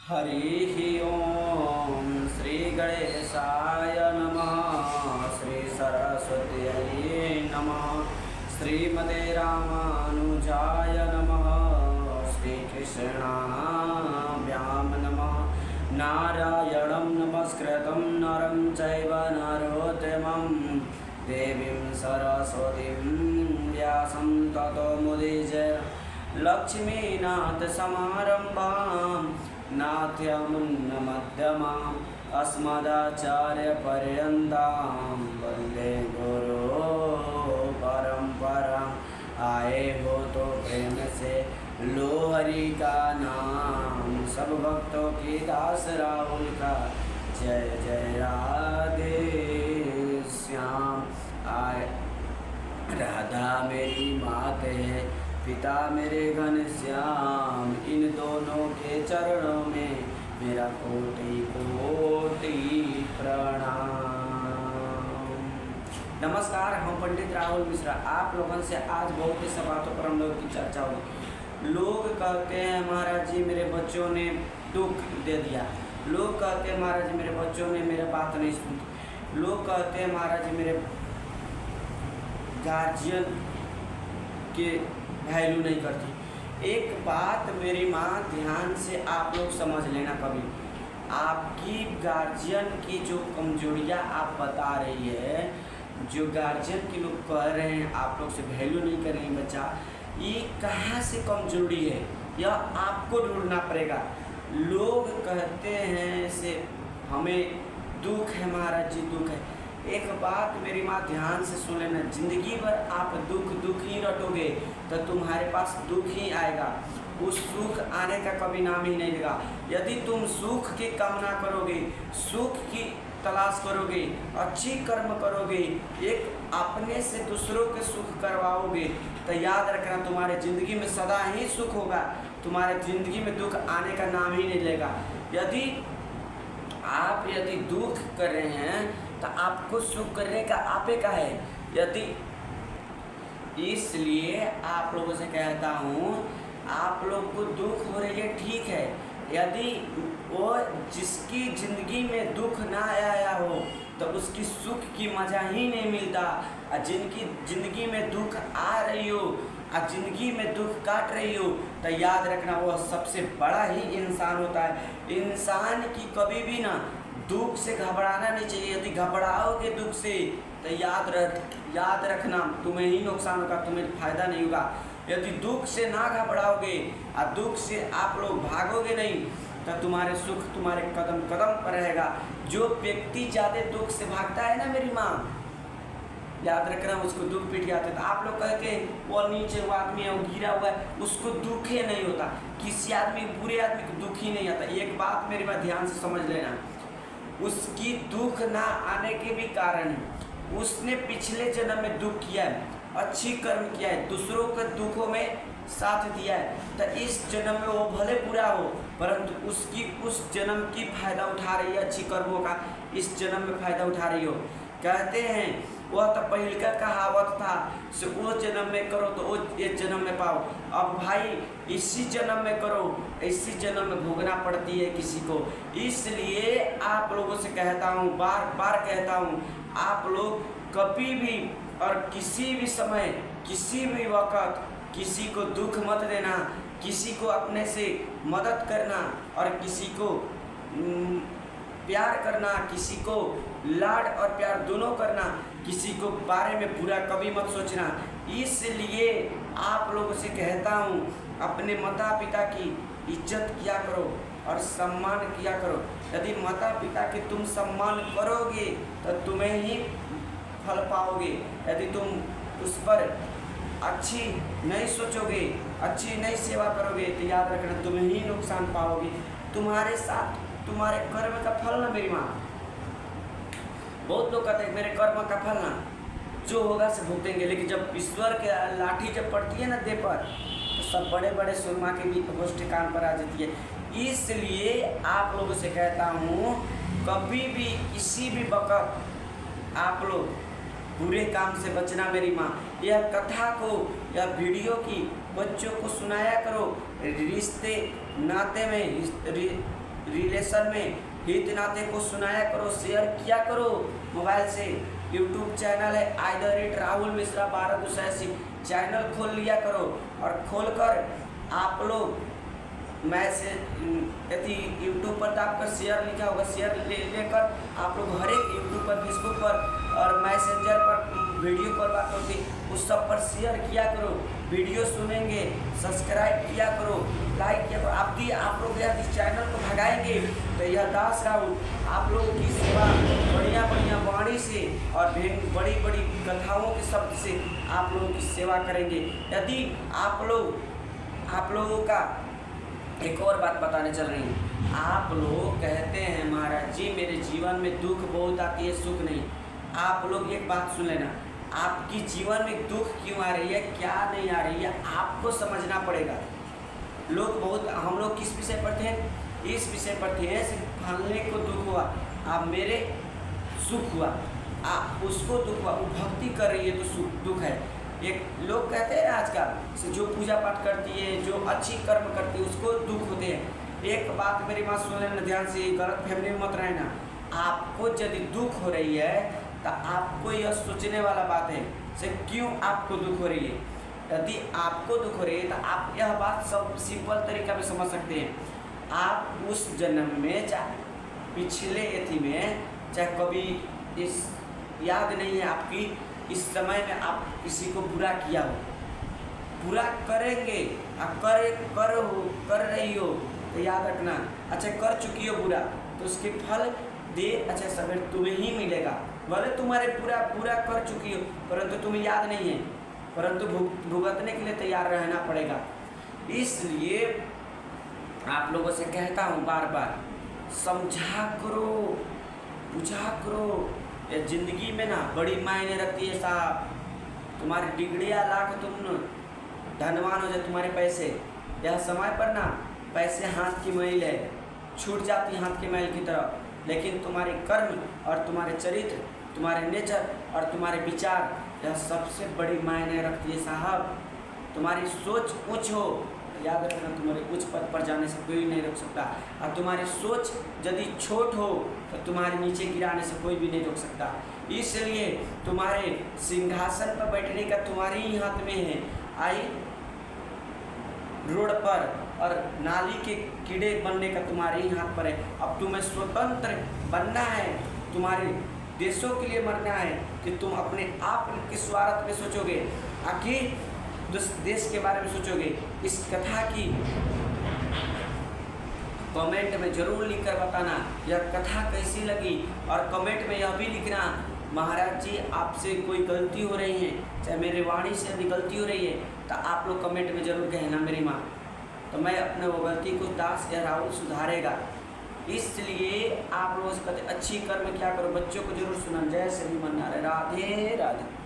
हरिः ओं श्री गणेशाय नमः। श्री सरस्वत्यै नमः। श्रीमते रामानुजाय नमः। श्रीकृष्णाभ्यां नमः। नारायणं नमस्कृतं नरं चैव नरोत्तमं देवीं सरस्वतीं व्यासं ततो मुदीरये। लक्ष्मीनाथसमारम्भां नाथ्यमुन्नमध्यमाम् अस्मदाचार्यपर्यन्तां वन्दे गुरो परम्पराम्। आए हो तो प्रेम से लो हरि का नाम, सब भक्तों की दास राहुल का जय जय राधे श्याम। आए राधा मेरी मात है, पिता मेरे घनश्याम, इन दोनों के चरणों में मेरा कोटि कोटि प्रणाम। नमस्कार, हम पंडित राहुल मिश्रा। आप लोगों से आज बहुत ही बातों पर हम लोग की चर्चा होगी। लोग कहते हैं महाराज जी मेरे बच्चों ने दुख दे दिया। लोग कहते हैं महाराज जी मेरे बच्चों ने मेरे बात नहीं सुनी। लोग कहते हैं महाराज जी मेरे गार्जियन के वैल्यू नहीं करती। एक बात मेरी माँ ध्यान से आप लोग समझ लेना, कभी आपकी गार्जियन की जो कमजोरियाँ आप बता रही है, जो गार्जियन के लोग कह रहे हैं आप लोग से वैल्यू नहीं कर रहे हैं बच्चा, ये कहाँ से कमजोरी है यह आपको ढूंढना पड़ेगा। लोग कहते हैं से हमें दुख है महाराज जी, दुख है। एक बात मेरी माँ ध्यान से सुन लेना, जिंदगी भर आप दुख ही रटोगे तो तुम्हारे पास दुख ही आएगा। उस सुख आने का कभी नाम ही नहीं लेगा। यदि तुम सुख की कामना करोगे, सुख की तलाश करोगे, अच्छी कर्म करोगे, एक अपने से दूसरों के सुख करवाओगे, तो याद रखना तुम्हारे ज़िंदगी में सदा ही सुख होगा। तुम्हारे ज़िंदगी में दुख आने का नाम ही नहीं लेगा। यदि दुख कर रहे हैं तो आपको सुख करने का आपे का है। यदि इसलिए आप लोगों से कहता हूँ, आप लोग को दुख हो रही है ठीक है। यदि वो जिसकी ज़िंदगी में दुख ना आया हो तो उसकी सुख की मज़ा ही नहीं मिलता। और जिनकी ज़िंदगी में दुख आ रही हो और ज़िंदगी में दुख काट रही हो तो याद रखना वो सबसे बड़ा ही इंसान होता है। इंसान की कभी भी ना दुख से घबराना नहीं चाहिए। यदि घबराओगे दुख से तो याद रखना तुम्हें ही नुकसान होगा, तुम्हें फायदा नहीं होगा। यदि दुख से ना घबराओगे और दुख से आप लोग भागोगे नहीं तो तुम्हारे सुख तुम्हारे कदम कदम पर रहेगा। जो व्यक्ति ज़्यादा दुख से भागता है ना मेरी माँ, याद रखना उसको दुख पीट जाते। तो आप लोग कहते हैं वो नीचे वो आदमी है, वो गिरा हुआ है, उसको दुख ही नहीं होता। किसी आदमी बुरे आदमी को दुख ही नहीं आता। एक बात मेरी बात ध्यान से समझ लेना, उसकी दुख ना आने के भी कारण है। उसने पिछले जन्म में दुख किया है, अच्छी कर्म किया है, दूसरों के दुखों में साथ दिया है, तो इस जन्म में वो भले बुरा हो परंतु उसकी उस जन्म की फायदा उठा रही है, अच्छी कर्मों का इस जन्म में फायदा उठा रही हो। कहते हैं वह तो पहले का कहावत था, सो वो जन्म में करो तो वो ये जन्म में पाओ। अब भाई इसी जन्म में करो, इसी जन्म में भोगना पड़ती है किसी को। इसलिए आप लोगों से कहता हूँ, बार बार कहता हूँ, आप लोग कभी भी और किसी भी समय किसी भी वक्त किसी को दुख मत देना। किसी को अपने से मदद करना और किसी को प्यार करना, किसी को लाड और प्यार दोनों करना, किसी को बारे में बुरा कभी मत सोचना। इसलिए आप लोगों से कहता हूँ, अपने माता पिता की इज्जत किया करो और सम्मान किया करो। यदि माता पिता की तुम सम्मान करोगे तो तुम्हें ही फल पाओगे। यदि तुम उस पर अच्छी नहीं सोचोगे, अच्छी नहीं सेवा करोगे तो याद रखना तुम्हें ही नुकसान पाओगे। तुम्हारे साथ तुम्हारे कर्म का फल ना मेरी माँ। बहुत लोग कहते हैं मेरे कर्म का फल ना जो होगा से भुगतेंगे, लेकिन जब ईश्वर के लाठी जब पड़ती है ना देह पर तो सब बड़े बड़े सुरमा के भी गोष्ठी कान पर आ जाती है। इसलिए आप लोगों से कहता हूँ, कभी भी किसी भी वक्त आप लोग बुरे काम से बचना मेरी माँ। यह कथा को या वीडियो की बच्चों को सुनाया करो। रिश्ते नाते में रिलेशन में हित नाते को सुनाया करो, शेयर किया करो मोबाइल से। यूट्यूब चैनल है either it Rahul Mishra 12 channel खोल लिया करो, और खोलकर आप लोग मैसेज यदि यूट्यूब पर आपका शेयर लिखा होगा, शेयर लेकर आप लोग हर एक यूट्यूब पर, फेसबुक पर और मैसेंजर पर वीडियो कॉल बात होती उस सब पर शेयर किया करो, वीडियो सुनेंगे, सब्सक्राइब किया करो, लाइक किया करो। आप लोग यदि चैनल को भगाएंगे तो यह दास राहुल आप लोगों की सेवा बढ़िया बढ़िया वाणी से और बड़ी बड़ी कथाओं के शब्द से आप लोगों की सेवा करेंगे। यदि आप लोगों का एक और बात बताने चल रही है, आप लोग कहते हैं महाराज जी मेरे जीवन में दुख बहुत आती है, सुख नहीं। आप लोग एक बात सुन लेना, आपकी जीवन में दुख क्यों आ रही है, क्या नहीं आ रही है, आपको समझना पड़ेगा। हम लोग किस विषय पर थे, इस विषय पर थे फलने को दुख हुआ, आप मेरे सुख हुआ, आप उसको दुख हुआ, वो भक्ति कर रही है तो सुख दुख है। एक लोग कहते हैं आजकल जो पूजा पाठ करती है, जो अच्छी कर्म करती है उसको दुख होते हैं। एक बात मेरी बात सुन लेना ध्यान से, गलत फहमी में मत रहना। आपको यदि दुख हो रही है तो आपको यह सोचने वाला बात है से क्यों आपको दुख हो रही है। यदि आपको दुख हो रही है तो आप यह बात सब सिंपल तरीका में समझ सकते हैं। आप उस जन्म में चाहे पिछले एथी में चाहे कभी इस याद नहीं है आपकी, इस समय में आप किसी को बुरा किया हो, बुरा करेंगे कर रही हो तो याद रखना, अच्छा कर चुकी हो बुरा तो उसके फल देर अच्छा सवेर तुम्हें ही मिलेगा। भले तुम्हारे पूरा कर चुकी हो परंतु तुम्हें याद नहीं है, परंतु भुगतने के लिए तैयार रहना पड़ेगा। इसलिए आप लोगों से कहता हूँ बार बार, समझा करो, बुझा करो। ये ज़िंदगी में ना बड़ी मायने रखती है साहब। तुम्हारी डिग्रियाँ लाख तुम धनवान हो जाए, तुम्हारे पैसे यह समय पर ना पैसे हाथ की मैल है, छूट जाती हाथ के मैल की तरह, लेकिन तुम्हारे कर्म और तुम्हारे चरित्र, तुम्हारे नेचर और तुम्हारे विचार यह सबसे बड़ी मायने रखती है साहब। तुम्हारी सोच ऊँच हो, याद रखना तुम्हारे उच्च पद पर जाने से कोई नहीं रोक सकता, और तुम्हारी सोच यदि छोट हो तो तुम्हारे नीचे गिराने से कोई भी नहीं रोक सकता। इसलिए तुम्हारे सिंहासन पर बैठने का तुम्हारे ही हाथ में है। आई रोड पर और नाली के कीड़े बनने का तुम्हारे ही हाथ पर है। अब तुम्हें स्वतंत्र बनना है, तुम्हारे देशों के लिए मरना है कि तुम अपने आप के स्वार्थ में सोचोगे, आखिर देश के बारे में सोचोगे। इस कथा की कमेंट में जरूर लिखकर बताना यह कथा कैसी लगी, और कमेंट में यह भी लिखना महाराज जी आपसे कोई गलती हो रही है, चाहे मेरी वाणी से यदि गलती हो रही है तो आप लोग कमेंट में जरूर कहना मेरी माँ, तो मैं अपने वो गलती को दास या राहुल सुधारेगा। इसलिए आप लोग कहते अच्छी कर्म क्या करो, बच्चों को जरूर सुना। जय श्री मन नारायण, राधे राधे।